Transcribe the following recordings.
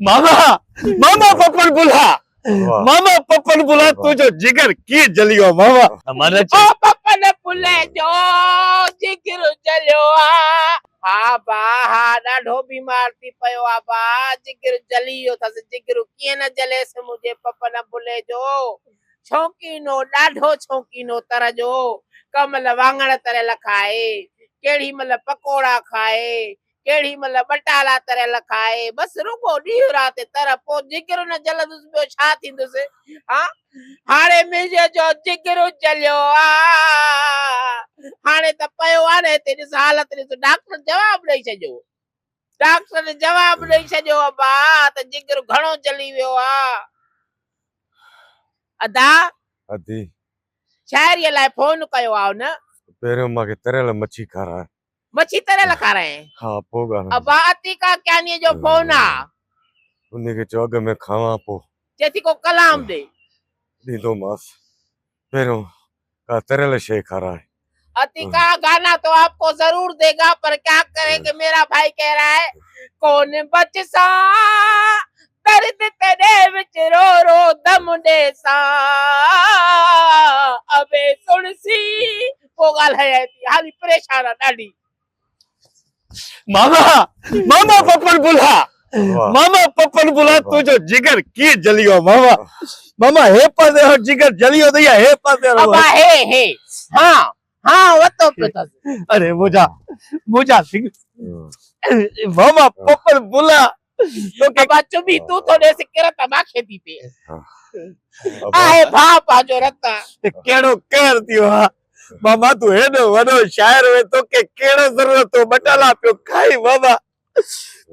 मामा मामा पप्पन बुला वाह मामा पप्पन बुला वाह तू जो जिगर की जलियो मामा हमारा ओ पप्पन पुले जो जिगर जलियो हा बा हा ॾाढो बीमार थी पियो आहे बा जिगर जली वियो अथसि जिगर कीअं न जलेस मुंहिंजे पप्पन पुले जो शौक़ीनो ॾाढो शौक़ीनो तर जो कमल वाङण तरियल खाए केॾी महिल पकोड़ा खाए केॾी महिल बटाला तरियल खाए बसि रुॻो ॾींहुं राति तर पोइ जिगर न जलंदुसि ॿियो छा थींदुसि हा हाणे मुंहिंजे जो जिगर जलियो हाणे त पियो आहे न हिते ॾिस हालत ॾिस डॉक्टर जवाब ॾेई छॾियो डॉक्टर जवाब ॾेई छॾियो बा त जिगर घणो जली वियो आहे अदा अदी शाइरीअ लाइ फोन कयो आहे न पहिरियों मूंखे तरियल मच्छी खाराए मच्छी तरियल खाराए हा पोइ ॻाल्हि अबा अतीका क्यानीअ जो फोन आहे उनखे चओ अॻ में खावां पोइ चए थी को कलाम दे ॾींदोमांसि पहिरियों का तरियल शइ खाराए अतिका गाना तो आपको जरूर देगा पर क्या करेंगे मेरा भाई कह रहा है कौन बच सा दर्द तेरे विच रो रो दम दे सा अबे सुन सी वो गाल है हाली परेशान है ॾाढी मामा मामा पप्पन बुला वाह मामा पप्पन बुला तू जो जिगर की जलियो मामा मामा हे पासे हो जिगर जलियो दैया हे पासे अब रहो है हाँ हाँ वो तो पता अरे मुझा सिंह मामा पप्पन बुला तो के अब चुभी तू थोड़े से किरत माखे थी पे अब आहे भापा जो रता केड़ो कर दियो हा मामा तू हेडो वडो शायर वे तो के केड़ो जरूरत हो बटाला पियो खाई मामा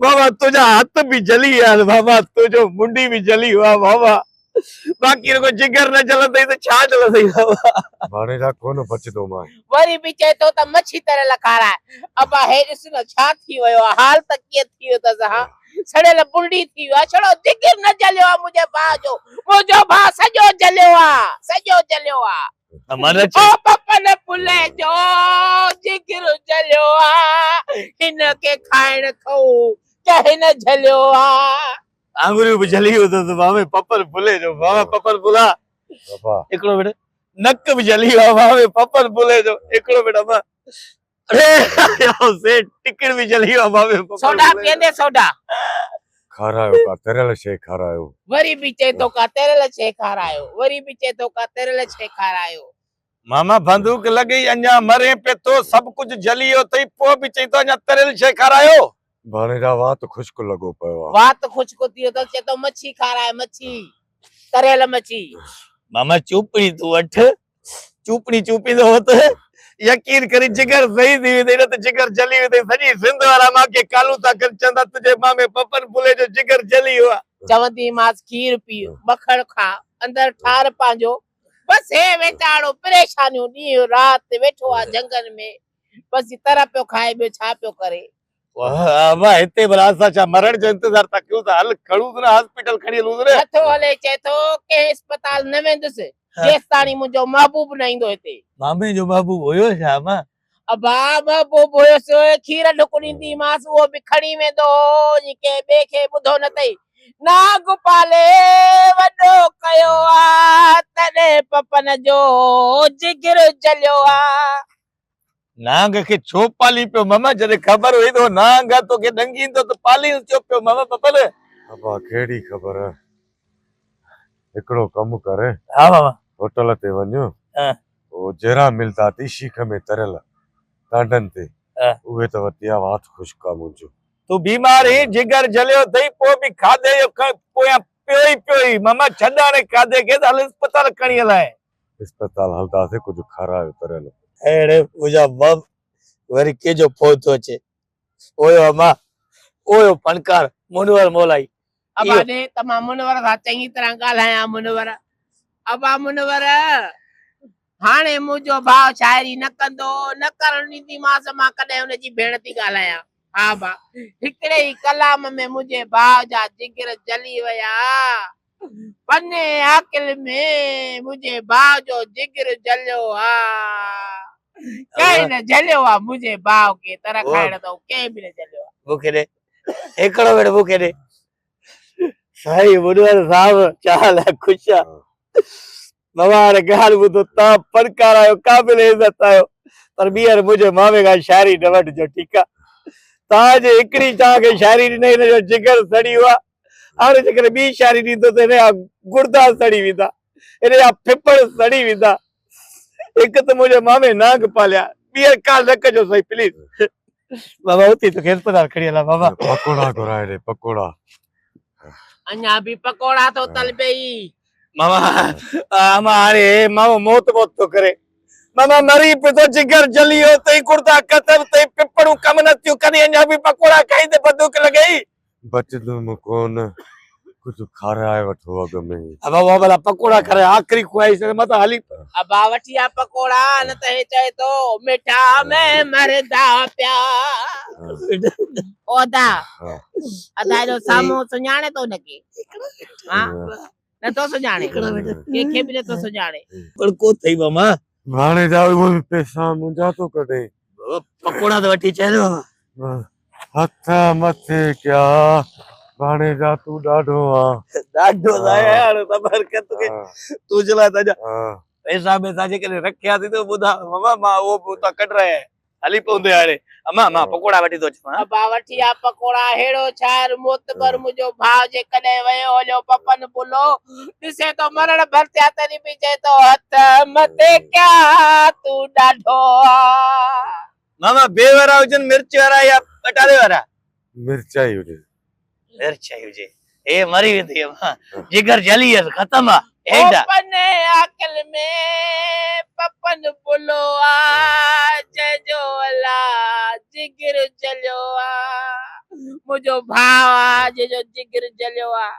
मामा तुझा हाथ भी जली यार मामा तुझो मुंडी भी जली हुआ मामा बाकी को जिगर न जलंदई तो छा जलंदई मामा भाणे जा कोन बचदो मां वरी भी चए तो त मच्छी तरह लखारा अब हे ॾिस न छा थी वियो आहे हाल त कीअं थी वियो अथसि हा सड़ियल बुंडी थी वियो आहे छड़ो जिगर न जलियो आहे मुंहिंजे भाउ सॼो जलियो आहे हमारा ओ पप्पन पुले जो जिगर जलियो आहे हिन के खाइण खाऊं क्या हिन जलियो आहे आंगुरियूं भी जली हो तो मामे पप्पन बुले जो मामा पप्पन बुला बाबा एकड़ो बेटा नक भी जली हुआ मामे पप्पन बुले जो एकड़ो बेटा मां अरे यार से टिकट भी जली हुआ मामे पप्पन सोडा बुले जो। पींदे सोडा खारायो का तरियल शइ खारायो वरी भी चए तो का तेरल छे खारायो वरी भी चए तो का तेरल छे खारायो मामा बंदूक लगी अञा मरे पे तो सब कुछ जली हो तई पो भी चई तो अञा तरियल शइ खारायो भाणे जा वात खुश्क लॻो पियो आहे बात खुशको थियो तो चए तो मच्छी खाराए मच्छी तरियल मच्छी मामा चुपड़ी तू अठ चुपड़ी चुपी तो होत यकीन करी जिगर सही थी वेंदई न त जिगर जली वेंदई सॼी सिंध वारा मां के कालू था कर चंदा तुझे मामे पप्पन बुले जो जिगर जली हुआ चवंदी मास खीर पी मखण खा अंदर ठार पांजो बस हे वेचाड़ो परेशानियूं ॾींहुं राति वेठो आहे जंगल में बस तरह पियो खाए ॿियो छा पियो करे वाह वाह हिते भला असां छा मरण जो इंतजार था कयूं था हल खड़ूं ना हॉस्पिटल खड़ी हलूं रे नथो हले चए थो कंहिं अस्पताल न वेंदुसि जेसि ताणी मुंहिंजो महबूब न ईंदो हिते मामे जो महबूब हुयो छा मां अबा महबूब हुयसि खीर ढुक ॾींदीमांसि उहो बि खणी वेंदो कंहिं ॿिए खे ॿुधो न अथई नाग पाले वॾो कयो आहे तॾहिं पपन जो जिगर जलियो आहे नांग के छो पाली पियो मामा जॾहिं ख़बर हुई तो नांग तो के डंगींदो तो पाली चो पियो मामा पपन अबा कहिड़ी ख़बर हिकिड़ो कमु करे हा मामा होटल ते वञो हाँ। वो जहिड़ा मिलता थी शीख में तरियल टांडनि ते हाँ। उहे त वतिया वात खुश्क आहे मुंहिंजो तू बीमार ही जिगर जलियो थई पो भी खाधे जो पोया पियो ही मामा छॾाणे खाधे के हल अस्पताल खणी हलाए अस्पताल हलदासीं कुझु खारायो तरियल अड़े मुझा बम वरी के जो फोन तो अचे ओयो अम्मा ओयो फनकार मुनवर मोलाई अबा ने तमाम मुनवर सां चङी तरह ॻाल्हायां मुनवर अबा मुनवर हाणे मुंहिंजो भाउ शाइरी न कंदो न करण ॾींदीमांसि मां कॾहिं हुनजी भेण थी ॻाल्हायां हा भा हिकिड़े ई कलाम में मुंहिंजे भाउ जा जिगर जली विया पने आकिल में मुंहिंजे भाउ जो जिगर जलियो आहे कंहिं न जलियो आहे मुंहिंजे भाउ खे तरह खाइण तो कंहिं बि न जलियो आहे बुखे दे एकड़ो बेड़ बुखे दे साईं बुधवार साहब चाल है खुश है बाबा हाणे ॻाल्हि ॿुधो तव्हां फनकार आहियो क़ाबिल इज़त आहियो पर ॿीहर मुंहिंजे मामे खां शाइरी न वठिजो ठीकु आहे तव्हांजे हिकिड़ी तव्हांखे शाइरी ॾिनई हिनजो जिगर सड़ी वियो आहे हाणे जेकर ॿी शाइरी ॾींदो त हिनजा गुर्दा सड़ी वेंदा हिनजा फिफड़ सड़ी वेंदा हिकु त मुंहिंजे मामे नांग पालिया ॿीहर काल न कजो सही प्लीज बाबा उते तोखे अस्पताल खणी हलां बाबा पकोड़ा घुराए ॾे पकोड़ा अञा बि पकोड़ा तो तल पई मामा मामा हाणे मामो मौत मौत थो करे मामा मरी पियो थो जिगर जली वियो तई गुर्दा ख़तम तई पिपड़ूं कम न थियूं कॾहिं अञा बि पकोड़ा खाईंदे बंदूक लॻई बचदुमि कोन कुझु खाराए वठो अॻ में बाबा भला पकोड़ा करे आख़िरी ख्वाहिश मथां हली अबा वठी आ पकोड़ा न त हे चए तो मिठा में मरदा प्या ओदा अदा जो सामो सुञाणे तो नके हां न तो सुञाणे कंहिंखे बि न तो सुञाणे पर को थई मामा हाणे जा उहे पैसा मुंहिंजा थो कढे पकोड़ा त वठी चयो हथ मथे क्या हाणे जा तूं ॾाढो आहे ॾाढो यार बरकत के तू चला ताजा हाँ। पैसा पैसा जेकॾहिं रखिया थी तो ॿुधा मामा मां उहो उतां कढ रहे हली पवंदे हाणे अम्मा मां पकोड़ा वठी थो अचां अबा वठी आ पकोड़ा हेड़ो छार मोतबर मुंहिंजो भाउ जे कॾहिं वयो हलियो पपन पुलो ॾिसे तो मरण भरतिया तरी बि चए तो हथ मथे क्या तू ॾाढो आहे मामा बे वारा हुजनि मिर्च वारा या पटाटे वारा मिर्चाई हुजे मिर्च हुजे ए मरी वेंदी अम्मा जिगर जली है खत्म है एडा पने अकल में पपन पुलो आ जजो अला जिगर जलियो आ मुंहिंजो भाउ आ जंहिंजो जिगर जलियो आ